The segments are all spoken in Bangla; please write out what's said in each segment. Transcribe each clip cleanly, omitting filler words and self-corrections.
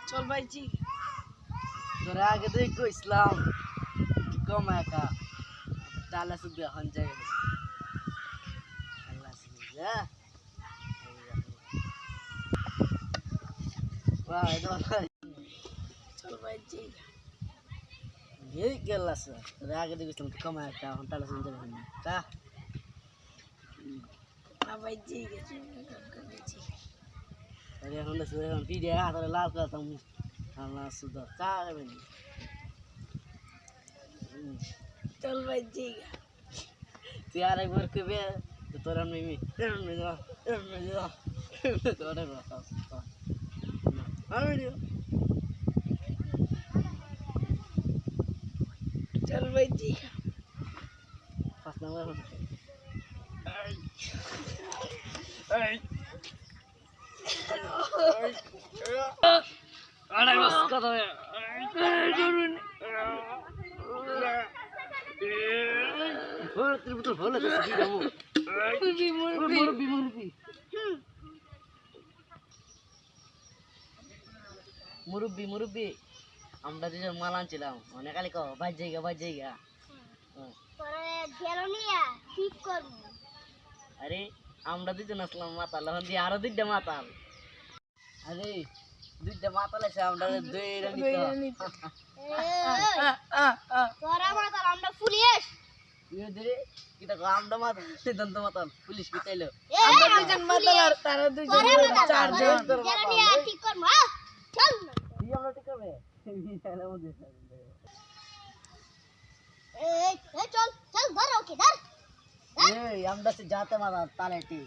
চল ভাইজি তোরা আগে তো কইছিলাম কম একা তালা শুধু এখন যাই আল্লাহ যা বাহ চল ভাইজি এই গেলাস তোরা আগে তো কইছিলাম কম একা এখন তালা শুধু যাই কা না ভাইজি গেছি ভাইজি আরে এখন এখন ভিডিও হাতে লাভ করতাম আল্লাহ শুধু কা বেনি চল ভাইজি তুই আর একবার কবে তো তোরা মিমি এমনি যা তোরা কথা আমি দিও চল ভাইজি পাঁচ নাম্বার আরে বাস কথা জরুরি ত্রিপুর ভালো তো কি যাবো মুরব্বি আমরা দুজন মাল আনছিলাম অনেক কালি কো বাজ জায়গা আরে আমরা দুজন আসলাম মাতাল এখন দিয়ে আরো দুইটা মাতাল আরে দুইটা মাতাল এসে আমরা দুইটা নিতে আমরা মাতাল সিদ্ধান্ত মাতাল পুলিশ কি চাইলো আমরা দুজন মাতাল আর তারা দুজন চারজন আমরা ঠিক হবে আমরা যাতে মাতা তালে ঠিক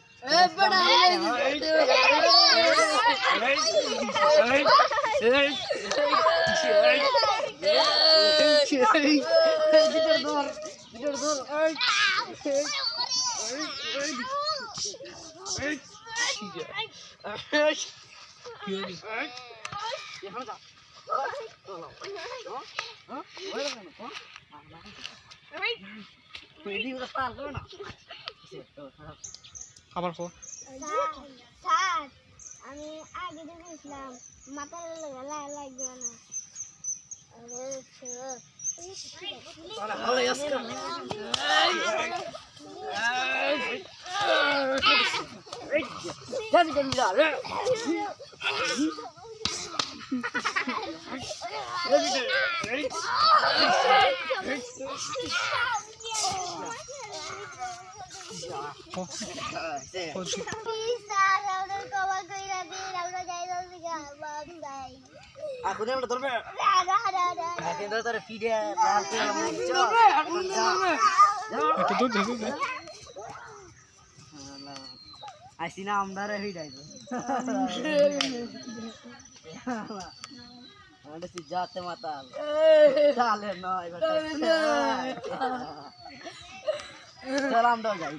খাবার খো আমি আগে দেখেছিলাম মাথার লাগবে না এখন আমরা ধরবে এখন তোর ফিডে আসি না আমরা রে ফিডাই যাতে মাতাল চালে নয় চল আমরাও যাই